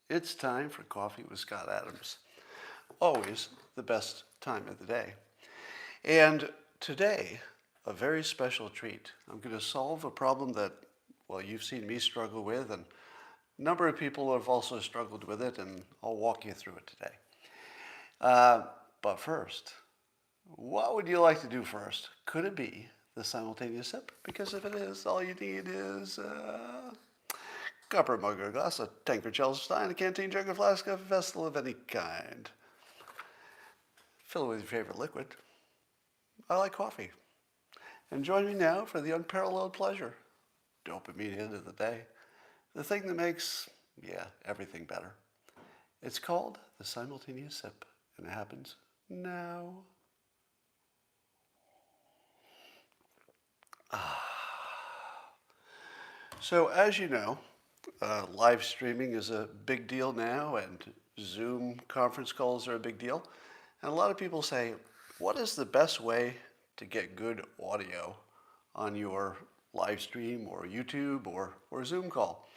It's time for Coffee with Scott Adams. Always the best time of the day. And today, a very special treat. I'm going to solve a problem that, well, you've seen me struggle with, and a number of people have also struggled with it, and I'll walk you through it today. But first, what would you like to do first? Could it be the simultaneous sip? Because if it is, all you need is copper mug or glass, a tankard, chalice, stein, a canteen, jug, or flask, a vessel of any kind. Fill it with your favorite liquid. I like coffee. And join me now for the unparalleled pleasure. Dopamine end of the day. The thing that makes, everything better. It's called the simultaneous sip, and it happens now. So as you know, live streaming is a big deal now, and Zoom conference calls are a big deal. And a lot of people say, what is the best way to get good audio on your live stream or YouTube or Zoom call?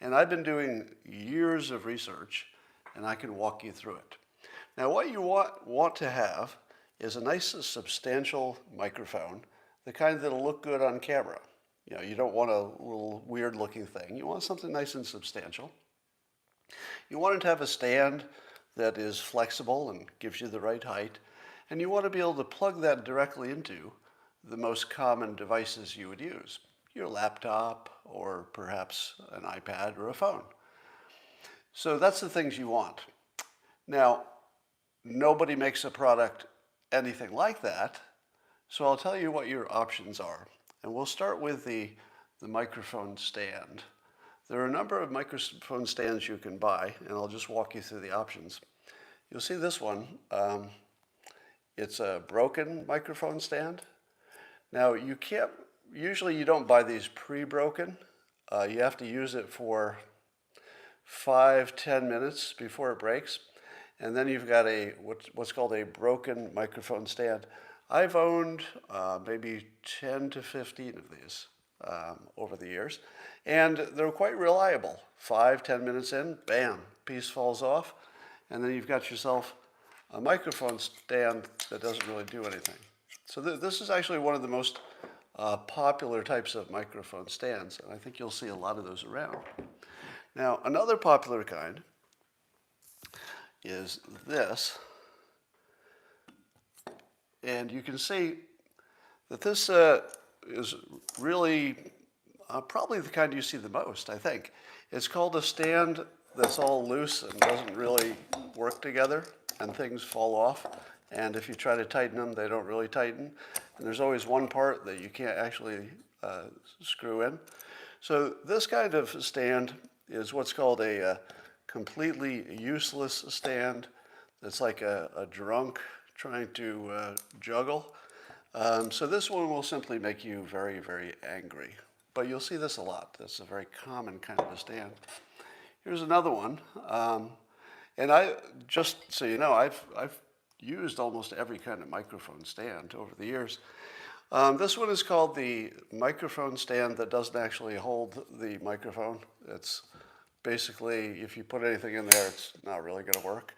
And I've been doing years of research, and I can walk you through it. Now, what you want to have is a nice, substantial microphone, the kind that'll look good on camera. You know, you don't want a little weird-looking thing. You want something nice and substantial. You want it to have a stand that is flexible and gives you the right height. And you want to be able to plug that directly into the most common devices you would use, your laptop or perhaps an iPad or a phone. So that's the things you want. Now, nobody makes a product anything like that, so I'll tell you what your options are. And we'll start with the microphone stand. There are a number of microphone stands you can buy, and I'll just walk you through the options. You'll see this one. It's a broken microphone stand. Now, usually you don't buy these pre-broken. You have to use it for 5-10 minutes before it breaks. And then you've got what's called a broken microphone stand. I've owned maybe 10 to 15 of these over the years, and they're quite reliable. 5-10 minutes in, bam, piece falls off, and then you've got yourself a microphone stand that doesn't really do anything. So this is actually one of the most popular types of microphone stands, and I think you'll see a lot of those around. Now, another popular kind is this. And you can see that this is really probably the kind you see the most, I think. It's called a stand that's all loose and doesn't really work together, and things fall off. And if you try to tighten them, they don't really tighten. And there's always one part that you can't actually screw in. So this kind of stand is what's called a completely useless stand. That's like a drunk trying to juggle. So this one will simply make you very, very angry. But you'll see this a lot. That's a very common kind of a stand. Here's another one. And just so you know, I've used almost every kind of microphone stand over the years. This one is called the microphone stand that doesn't actually hold the microphone. It's basically, if you put anything in there, it's not really going to work.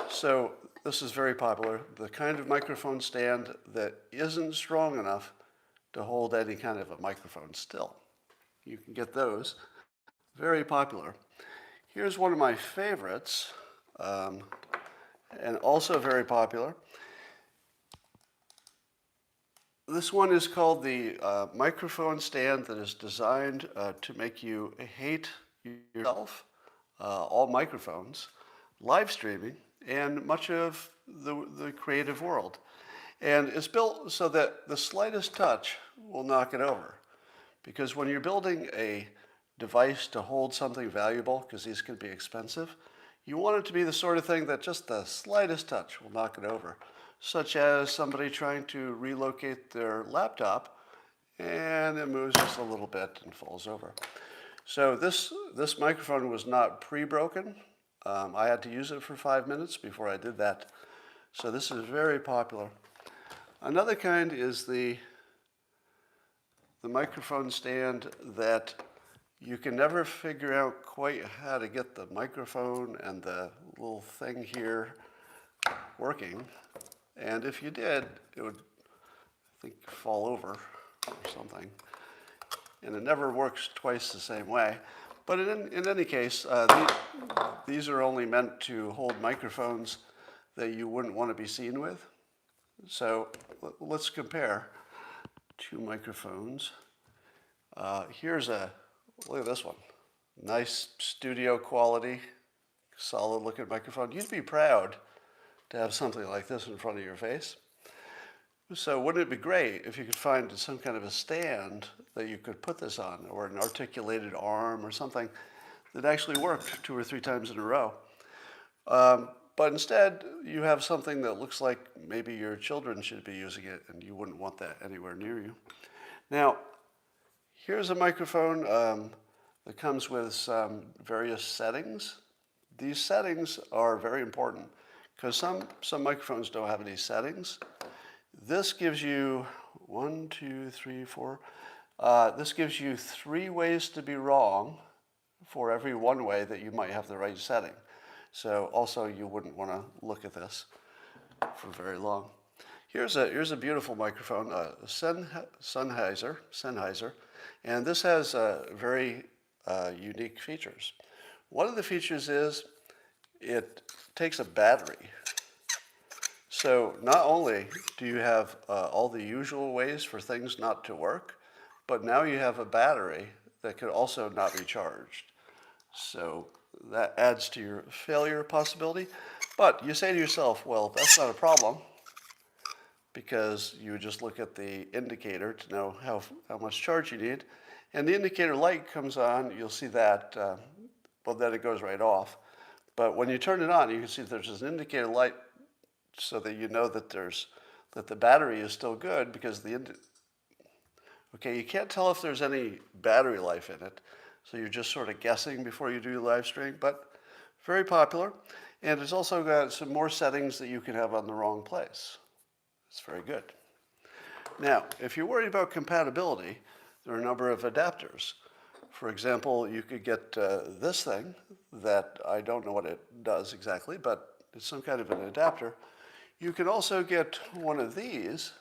So this is very popular, the kind of microphone stand that isn't strong enough to hold any kind of a microphone still. You can get those. Very popular. Here's one of my favorites, and also very popular. This one is called the microphone stand that is designed to make you hate yourself, all microphones, live streaming, and much of the creative world. And it's built so that the slightest touch will knock it over. Because when you're building a device to hold something valuable, because these can be expensive, you want it to be the sort of thing that just the slightest touch will knock it over. Such as somebody trying to relocate their laptop, and it moves just a little bit and falls over. So this microphone was not pre-broken. I had to use it for 5 minutes before I did that. So this is very popular. Another kind is the microphone stand that you can never figure out quite how to get the microphone and the little thing here working. And if you did, it would, I think, fall over or something. And it never works twice the same way. But in any case, these are only meant to hold microphones that you wouldn't want to be seen with. So let's compare two microphones. Look at this one. Nice studio quality, solid looking microphone. You'd be proud to have something like this in front of your face. So wouldn't it be great if you could find some kind of a stand that you could put this on, or an articulated arm or something that actually worked 2 or 3 times in a row. But instead, you have something that looks like maybe your children should be using it, and you wouldn't want that anywhere near you. Now, here's a microphone that comes with some various settings. These settings are very important because some microphones don't have any settings. This gives you 1, 2, 3, 4. This gives you 3 ways to be wrong for every 1 way that you might have the right setting. So also you wouldn't want to look at this for very long. Here's a beautiful microphone, Sennheiser, and this has very unique features. One of the features is it takes a battery. So not only do you have all the usual ways for things not to work, but now you have a battery that could also not be charged. So that adds to your failure possibility. But you say to yourself, well, that's not a problem, because you would just look at the indicator to know how much charge you need. And the indicator light comes on, you'll see that, well, then it goes right off. But when you turn it on, you can see there's an indicator light so that you know that the battery is still good, because okay, you can't tell if there's any battery life in it. So you're just sort of guessing before you do your live stream, but very popular. And it's also got some more settings that you can have on the wrong place. It's very good. Now, if you're worried about compatibility, there are a number of adapters. For example, you could get this thing that I don't know what it does exactly, but it's some kind of an adapter. You can also get one of these,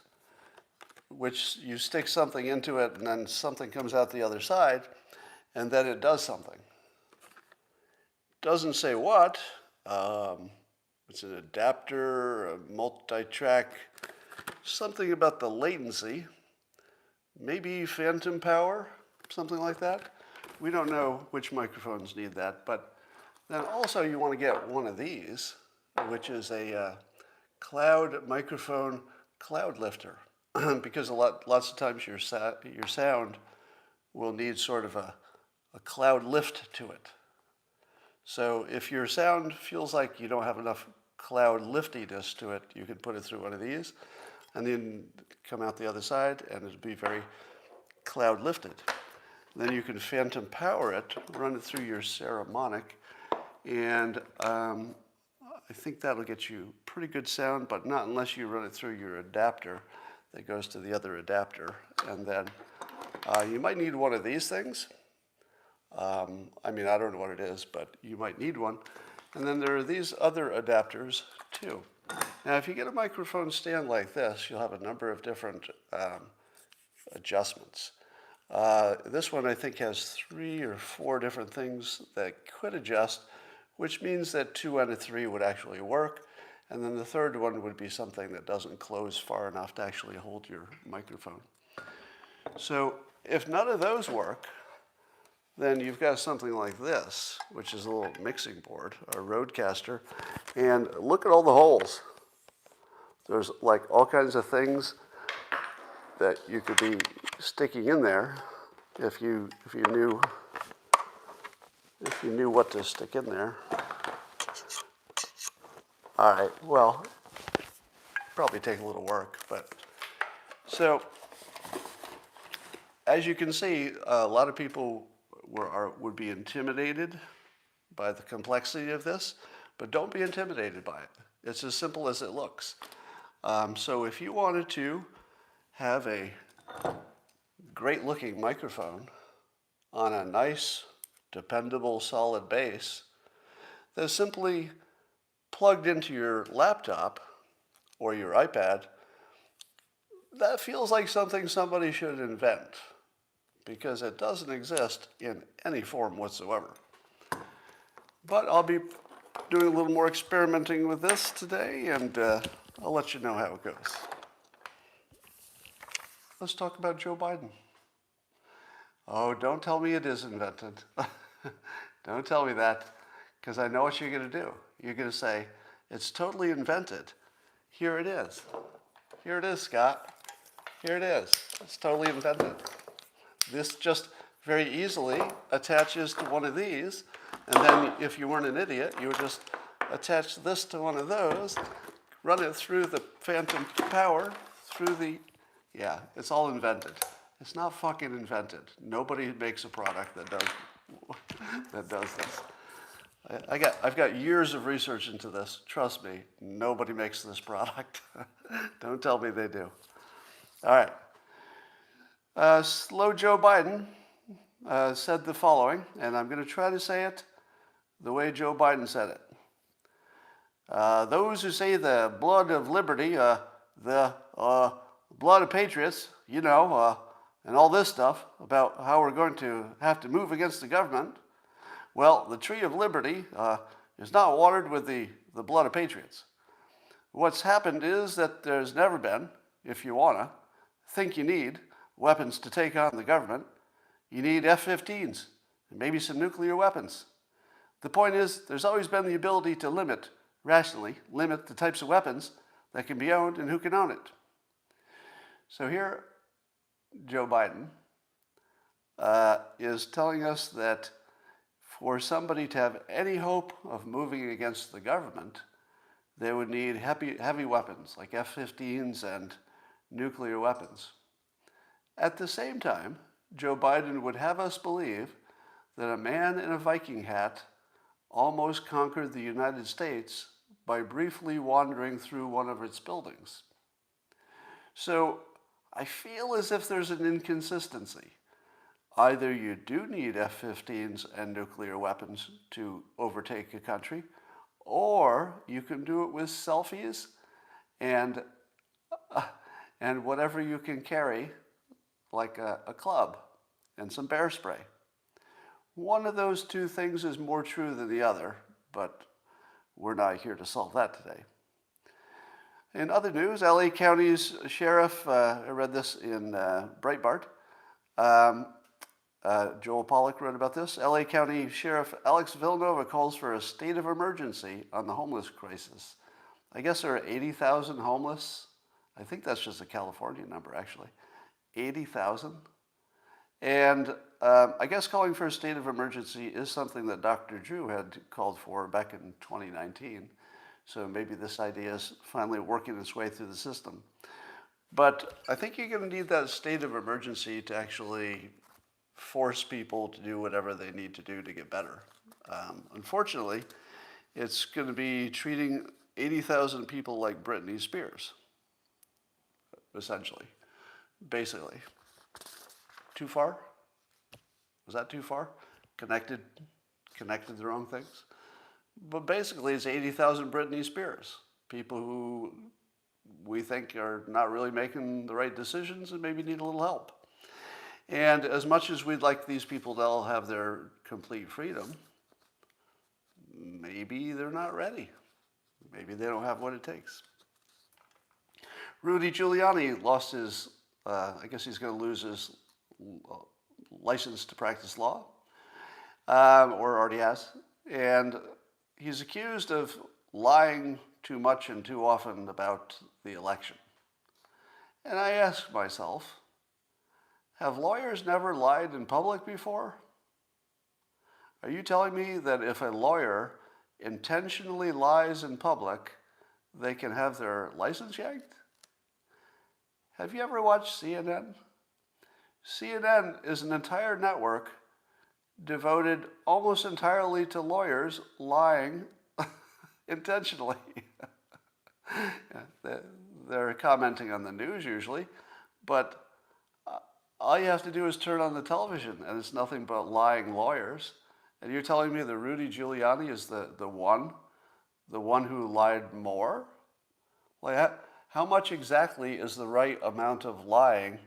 which you stick something into it and then something comes out the other side, and then it does something. Doesn't say what. It's an adapter, a multi-track, something about the latency, maybe phantom power, something like that. We don't know which microphones need that, but then also you want to get one of these, which is a cloud microphone cloud lifter, because lots of times your sound will need sort of a cloud lift to it. So if your sound feels like you don't have enough cloud liftiness to it, you can put it through one of these and then come out the other side and it'll be very cloud lifted. Then you can phantom power it, run it through your Ceramonic, and I think that'll get you pretty good sound, but not unless you run it through your adapter that goes to the other adapter. And then you might need one of these things. I mean, I don't know what it is, but you might need one. And then there are these other adapters too. Now, if you get a microphone stand like this, you'll have a number of different adjustments. This one, I think, has 3 or 4 different things that could adjust, which means that 2 out of 3 would actually work. And then the third one would be something that doesn't close far enough to actually hold your microphone. So if none of those work, then you've got something like this, which is a little mixing board, a Rodecaster. And look at all the holes. There's like all kinds of things that you could be sticking in there if you knew what to stick in there. All right, well, probably take a little work, but so as you can see, a lot of people would be intimidated by the complexity of this, but don't be intimidated by it. It's as simple as it looks. So if you wanted to have a great looking microphone on a nice, dependable, solid base that's simply plugged into your laptop or your iPad, that feels like something somebody should invent because it doesn't exist in any form whatsoever. But I'll be doing a little more experimenting with this today, and I'll let you know how it goes. Let's talk about Joe Biden. Oh, don't tell me it is invented. Don't tell me that, because I know what you're going to do. You're going to say, it's totally invented. Here it is. Here it is, Scott. Here it is. It's totally invented. This just very easily attaches to one of these, and then if you weren't an idiot, you would just attach this to one of those, run it through the phantom power, through the... Yeah, it's all invented. It's not fucking invented. Nobody makes a product that does this. I've got years of research into this. Trust me, nobody makes this product. Don't tell me they do. All right. Slow Joe Biden said the following, and I'm going to try to say it the way Joe Biden said it. Those who say the blood of liberty, the blood of patriots, and all this stuff about how we're going to have to move against the government, well, the tree of liberty is not watered with the blood of patriots. What's happened is that there's never been, if you want to, think you need weapons to take on the government, you need F-15s and maybe some nuclear weapons. The point is, there's always been the ability to rationally limit the types of weapons that can be owned and who can own it. So here, Joe Biden is telling us that for somebody to have any hope of moving against the government, they would need heavy weapons like F-15s and nuclear weapons. At the same time, Joe Biden would have us believe that a man in a Viking hat almost conquered the United States by briefly wandering through one of its buildings. So I feel as if there's an inconsistency. Either you do need F-15s and nuclear weapons to overtake a country, or you can do it with selfies and whatever you can carry, like a club and some bear spray. One of those two things is more true than the other, but we're not here to solve that today. In other news, LA County's sheriff, I read this in Breitbart, Joel Pollack wrote about this. LA County Sheriff Alex Villanova calls for a state of emergency on the homeless crisis. I guess there are 80,000 homeless. I think that's just a California number, actually. 80,000. And I guess calling for a state of emergency is something that Dr. Drew had called for back in 2019. So maybe this idea is finally working its way through the system. But I think you're going to need that state of emergency to actually force people to do whatever they need to do to get better. Unfortunately, it's going to be treating 80,000 people like Britney Spears, essentially, basically. Too far? Was that too far? Connected the wrong things? But basically, it's 80,000 Britney Spears, people who we think are not really making the right decisions and maybe need a little help. And as much as we'd like these people to all have their complete freedom, maybe they're not ready. Maybe they don't have what it takes. Rudy Giuliani lost his, I guess he's going to lose his license to practice law, or already has. And he's accused of lying too much and too often about the election. And I ask myself, have lawyers never lied in public before? Are you telling me that if a lawyer intentionally lies in public, they can have their license yanked? Have you ever watched CNN? CNN is an entire network devoted almost entirely to lawyers lying intentionally. They're commenting on the news usually, but all you have to do is turn on the television, and it's nothing but lying lawyers. And you're telling me that Rudy Giuliani is the one who lied more? Like, how much exactly is the right amount of lying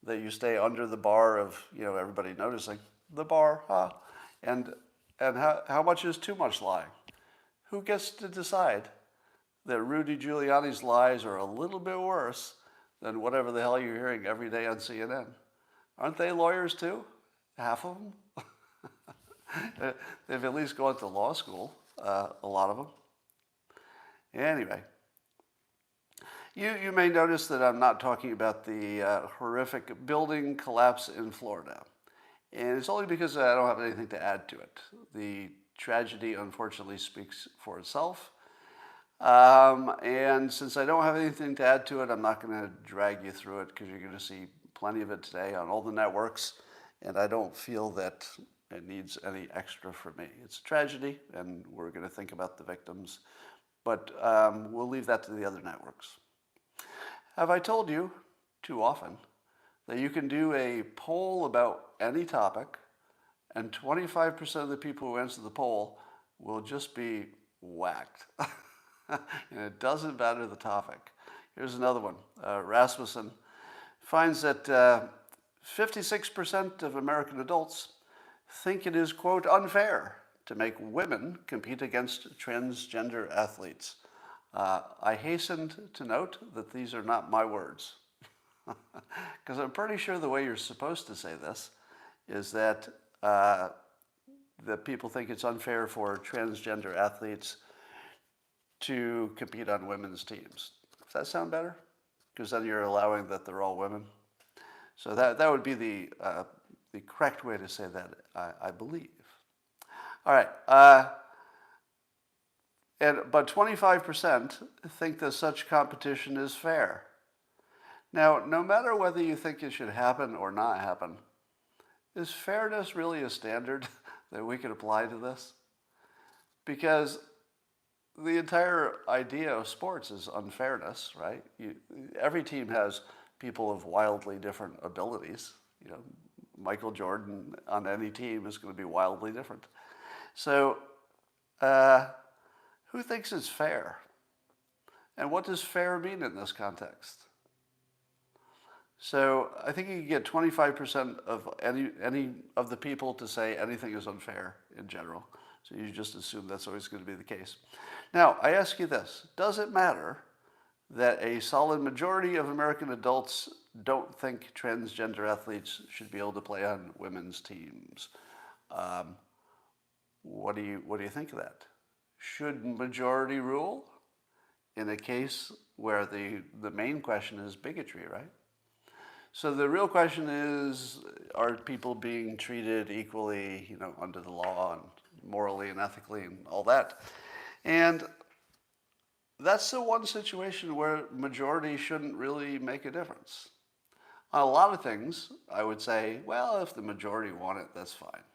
that you stay under the bar of, everybody noticing the bar, huh? And how much is too much lying? Who gets to decide that Rudy Giuliani's lies are a little bit worse than whatever the hell you're hearing every day on CNN? Aren't they lawyers too? Half of them? They've at least gone to law school, a lot of them. Anyway, you may notice that I'm not talking about the horrific building collapse in Florida. And it's only because I don't have anything to add to it. The tragedy, unfortunately, speaks for itself. And since I don't have anything to add to it, I'm not going to drag you through it because you're going to see plenty of it today on all the networks. And I don't feel that it needs any extra from me. It's a tragedy, and we're going to think about the victims. But we'll leave that to the other networks. Have I told you too often that you can do a poll about any topic, and 25% of the people who answer the poll will just be whacked? And it doesn't matter the topic. Here's another one. Rasmussen finds that 56% of American adults think it is, quote, unfair to make women compete against transgender athletes. I hastened to note that these are not my words. Because I'm pretty sure the way you're supposed to say this is that people think it's unfair for transgender athletes to compete on women's teams. Does that sound better? Because then you're allowing that they're all women. So that would be the correct way to say that, I believe. All right. But 25% think that such competition is fair. Now, no matter whether you think it should happen or not happen, is fairness really a standard that we can apply to this? Because the entire idea of sports is unfairness, right? Every team has people of wildly different abilities. Michael Jordan on any team is going to be wildly different. So, who thinks it's fair? And what does fair mean in this context? So I think you can get 25% of any of the people to say anything is unfair in general. So you just assume that's always going to be the case. Now, I ask you this. Does it matter that a solid majority of American adults don't think transgender athletes should be able to play on women's teams? What do you think of that? Should majority rule in a case where the main question is bigotry, right? So the real question is, are people being treated equally, under the law and morally and ethically and all that? And that's the one situation where majority shouldn't really make a difference. On a lot of things, I would say, well, if the majority want it, that's fine.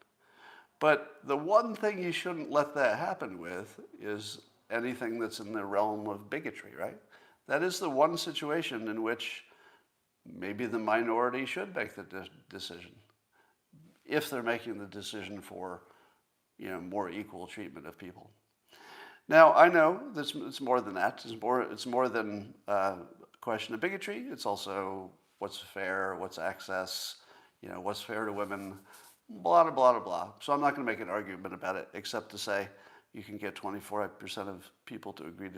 But the one thing you shouldn't let that happen with is anything that's in the realm of bigotry, right? That is the one situation in which maybe the minority should make the decision, if they're making the decision for, more equal treatment of people. Now, I know that it's more than that. It's more than a question of bigotry. It's also what's fair, what's access, what's fair to women, blah, blah, blah, blah. So I'm not going to make an argument about it, except to say you can get 24% of people to agree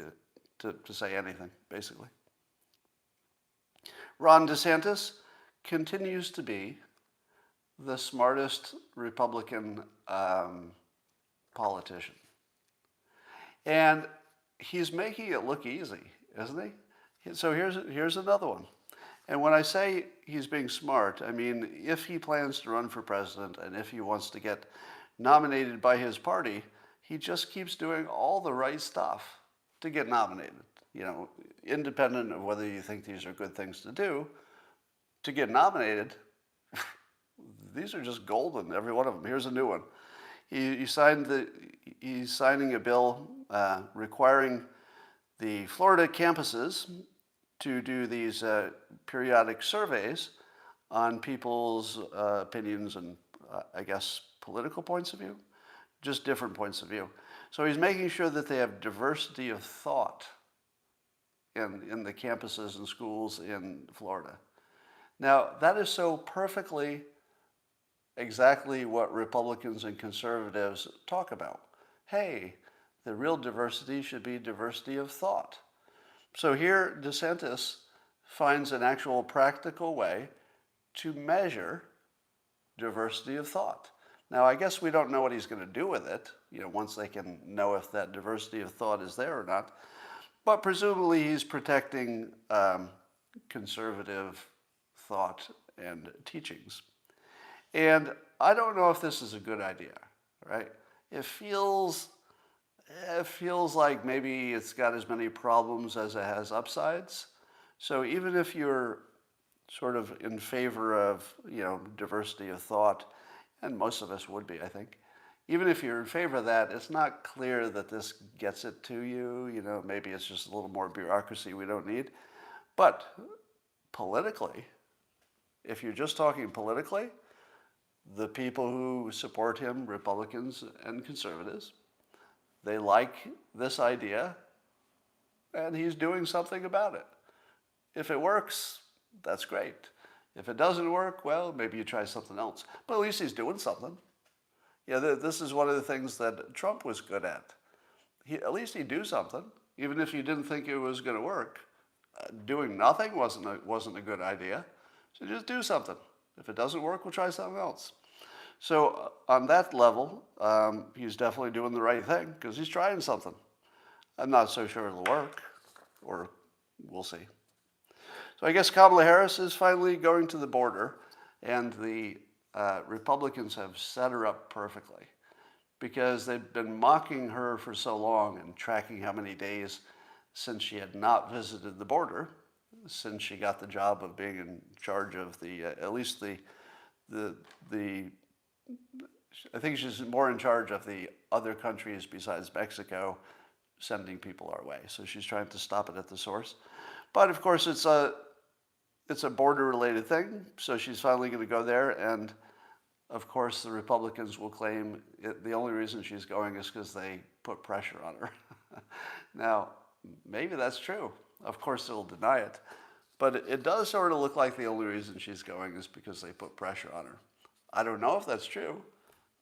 to say anything, basically. Ron DeSantis continues to be the smartest Republican politician. And he's making it look easy, isn't he? So here's another one. And when I say he's being smart, I mean if he plans to run for president and if he wants to get nominated by his party, he just keeps doing all the right stuff to get nominated. Independent of whether you think these are good things to do, to get nominated, these are just golden, every one of them. Here's a new one. He's signing a bill requiring the Florida campuses to do these periodic surveys on people's opinions and, I guess, political points of view, just different points of view. So he's making sure that they have diversity of thought in the campuses and schools in Florida. Now, that is so perfectly exactly what Republicans and conservatives talk about. Hey, the real diversity should be diversity of thought. So here, DeSantis finds an actual practical way to measure diversity of thought. Now, I guess we don't know what he's going to do with it, once they can know if that diversity of thought is there or not. But presumably he's protecting conservative thought and teachings. And I don't know if this is a good idea, right? It feels like maybe it's got as many problems as it has upsides. So even if you're sort of in favor of, diversity of thought, and most of us would be, I think, even if you're in favor of that, it's not clear that this gets it to you. Maybe it's just a little more bureaucracy we don't need. But politically, if you're just talking politically, the people who support him, Republicans and conservatives, they like this idea, and he's doing something about it. If it works, that's great. If it doesn't work, well, maybe you try something else. But at least he's doing something. This is one of the things that Trump was good at. At least he'd do something, even if you didn't think it was going to work. Doing nothing wasn't a good idea. So just do something. If it doesn't work, we'll try something else. So on that level, he's definitely doing the right thing because he's trying something. I'm not so sure it'll work, or we'll see. So I guess Kamala Harris is finally going to the border, and the Republicans have set her up perfectly because they've been mocking her for so long and tracking how many days since she had not visited the border, since she got the job of being in charge of at least the I think she's more in charge of the other countries besides Mexico sending people our way. So she's trying to stop it at the source. But of course, it's a border-related thing. So she's finally going to go there. And of course, the Republicans will claim the only reason she's going is because they put pressure on her. Now, maybe that's true. Of course, they'll deny it. But it does sort of look like the only reason she's going is because they put pressure on her. I don't know if that's true,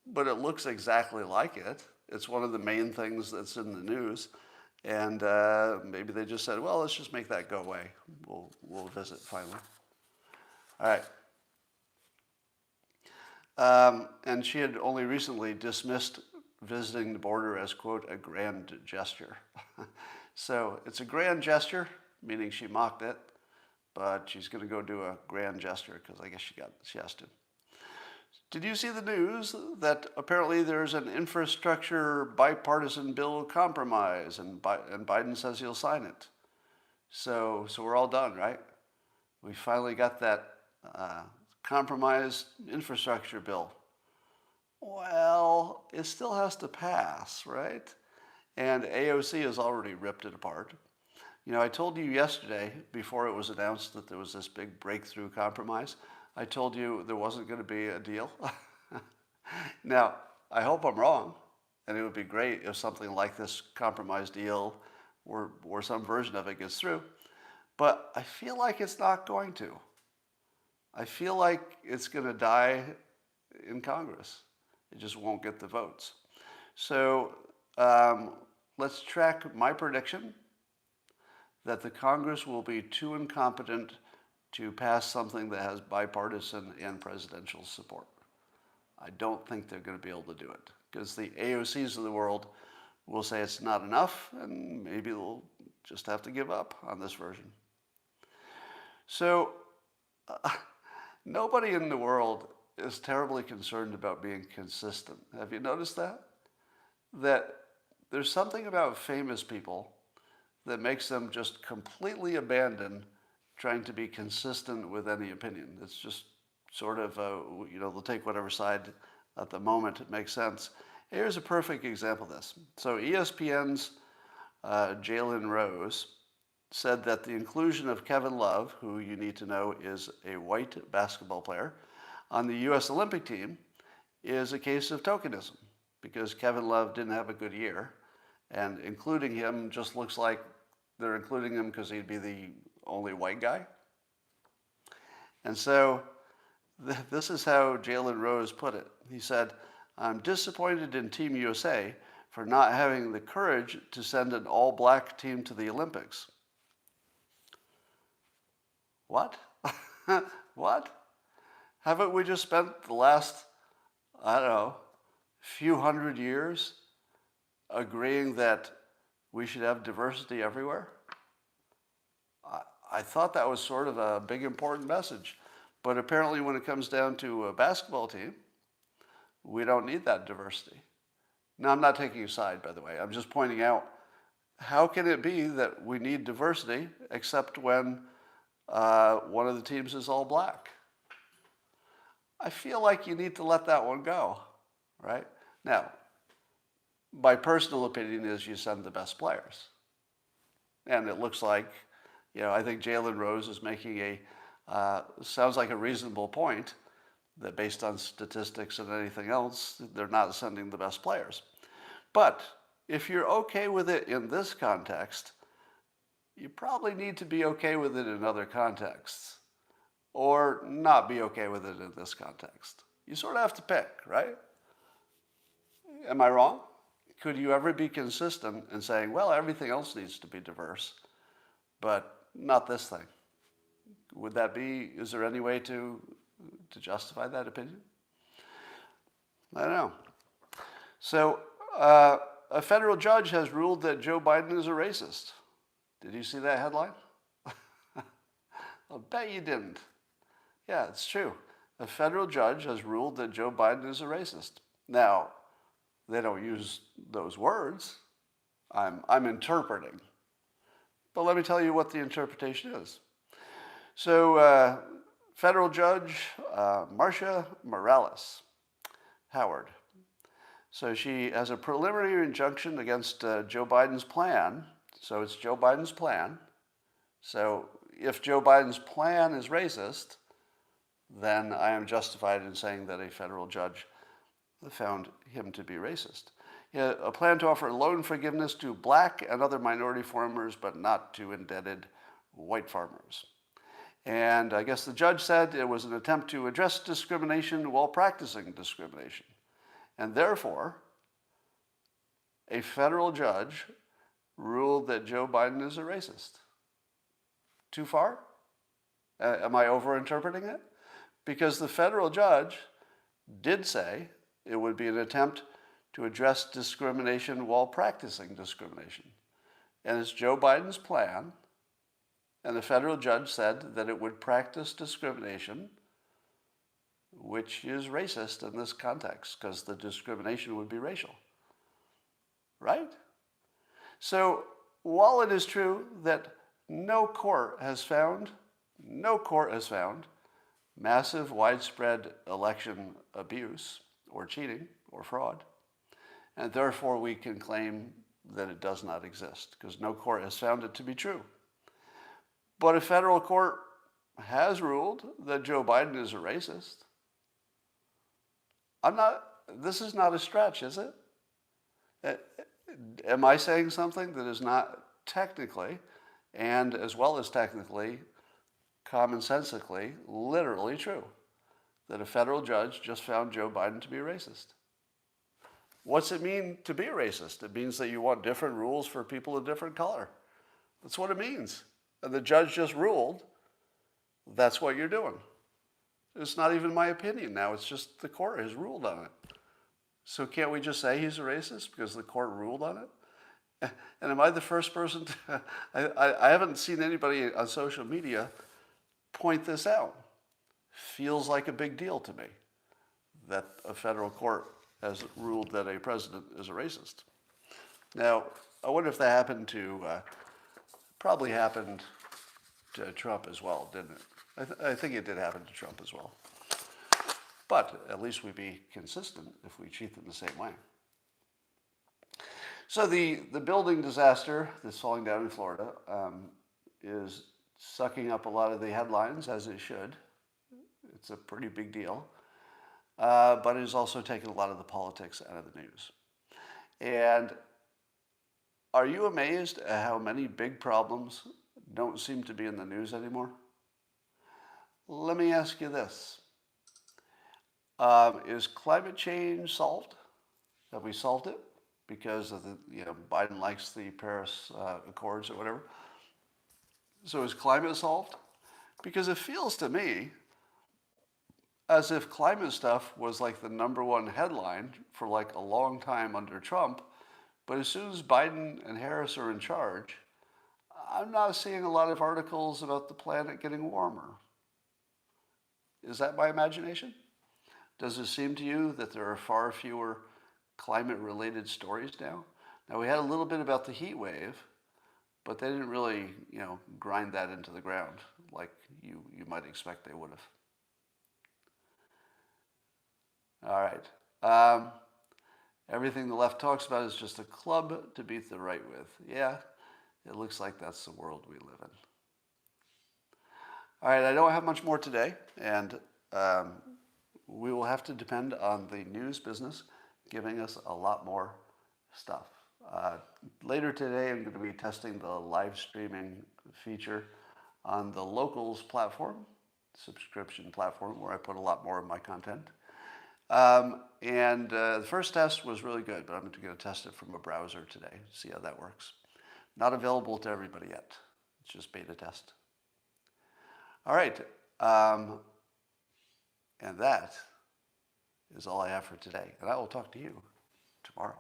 but it looks exactly like it. It's one of the main things that's in the news. And maybe they just said, well, let's just make that go away. We'll visit finally. All right. And she had only recently dismissed visiting the border as, quote, a grand gesture. So it's a grand gesture, meaning she mocked it, but she's going to go do a grand gesture because I guess she has to. Did you see the news that apparently there's an infrastructure bipartisan bill compromise, and Biden says he'll sign it? So we're all done, right? We finally got that compromised infrastructure bill. Well, it still has to pass, right? And AOC has already ripped it apart. I told you yesterday, before it was announced that there was this big breakthrough compromise, I told you there wasn't going to be a deal. Now, I hope I'm wrong, and it would be great if something like this compromise deal or some version of it gets through. But I feel like it's not going to. I feel like it's going to die in Congress. It just won't get the votes. So let's track my prediction that the Congress will be too incompetent to pass something that has bipartisan and presidential support. I don't think they're going to be able to do it because the AOCs of the world will say it's not enough, and maybe they'll just have to give up on this version. So nobody in the world is terribly concerned about being consistent. Have you noticed that? That there's something about famous people that makes them just completely abandon trying to be consistent with any opinion. It's just sort of, they'll take whatever side at the moment it makes sense. Here's a perfect example of this. So ESPN's Jalen Rose said that the inclusion of Kevin Love, who you need to know is a white basketball player, on the U.S. Olympic team is a case of tokenism because Kevin Love didn't have a good year, and including him just looks like they're including him because he'd be the only white guy. And so this is how Jalen Rose put it. He said, "I'm disappointed in Team USA for not having the courage to send an all-black team to the Olympics." What? What? Haven't we just spent the last, I don't know, few hundred years agreeing that we should have diversity everywhere? I thought that was sort of a big important message. But apparently when it comes down to a basketball team, we don't need that diversity. Now, I'm not taking a side, by the way. I'm just pointing out, how can it be that we need diversity except when one of the teams is all black? I feel like you need to let that one go, right? Now, my personal opinion is you send the best players. And it looks like, I think Jalen Rose is making sounds like a reasonable point that based on statistics and anything else, they're not sending the best players. But if you're okay with it in this context, you probably need to be okay with it in other contexts, or not be okay with it in this context. You sort of have to pick, right? Am I wrong? Could you ever be consistent in saying, well, everything else needs to be diverse, but not this thing? Would that be, is there any way to justify that opinion? I don't know. So a federal judge has ruled that Joe Biden is a racist. Did you see that headline? I'll bet you didn't. Yeah, it's true. A federal judge has ruled that Joe Biden is a racist. Now, they don't use those words. I'm interpreting. But let me tell you what the interpretation is. So, federal judge Marcia Morales Howard. So she has a preliminary injunction against Joe Biden's plan. So it's Joe Biden's plan. So if Joe Biden's plan is racist, then I am justified in saying that a federal judge found him to be racist. He had a plan to offer loan forgiveness to black and other minority farmers, but not to indebted white farmers. And I guess the judge said it was an attempt to address discrimination while practicing discrimination. And therefore, a federal judge ruled that Joe Biden is a racist. Too far? Am I overinterpreting it? Because the federal judge did say it would be an attempt to address discrimination while practicing discrimination. And it's Joe Biden's plan, and the federal judge said that it would practice discrimination, which is racist in this context, because the discrimination would be racial. Right? So while it is true that no court has found massive, widespread election abuse or cheating or fraud, and therefore we can claim that it does not exist, because no court has found it to be true. But a federal court has ruled that Joe Biden is a racist. This is not a stretch, is it? Am I saying something that is not technically, and as well as technically, commonsensically, literally true? That a federal judge just found Joe Biden to be a racist. What's it mean to be a racist? It means that you want different rules for people of different color. That's what it means. And the judge just ruled that's what you're doing. It's not even my opinion now. It's just the court has ruled on it. So can't we just say he's a racist because the court ruled on it? And am I the first person to... I haven't seen anybody on social media point this out. Feels like a big deal to me that a federal court has ruled that a president is a racist. Now, I wonder if that happened to... probably happened to Trump as well, didn't it? I think it did happen to Trump as well. But at least we'd be consistent if we treat them the same way. So the building disaster that's falling down in Florida, is sucking up a lot of the headlines, as it should. It's a pretty big deal. But it is also taking a lot of the politics out of the news. And are you amazed at how many big problems don't seem to be in the news anymore? Let me ask you this. Is climate change solved? Have we solved it? Because of the, Biden likes the Paris Accords or whatever. So is climate solved? Because it feels to me as if climate stuff was like the number one headline for like a long time under Trump. But as soon as Biden and Harris are in charge, I'm not seeing a lot of articles about the planet getting warmer. Is that my imagination? Does it seem to you that there are far fewer climate-related stories now? Now, we had a little bit about the heat wave, but they didn't really, grind that into the ground like you might expect they would have. All right. Everything the left talks about is just a club to beat the right with. Yeah, it looks like that's the world we live in. All right, I don't have much more today, and we will have to depend on the news business giving us a lot more stuff. Later today, I'm going to be testing the live streaming feature on the Locals platform, subscription platform, where I put a lot more of my content. The first test was really good, but I'm going to test it from a browser today, see how that works. Not available to everybody yet. It's just beta test. All right. And that is all I have for today. And I will talk to you tomorrow.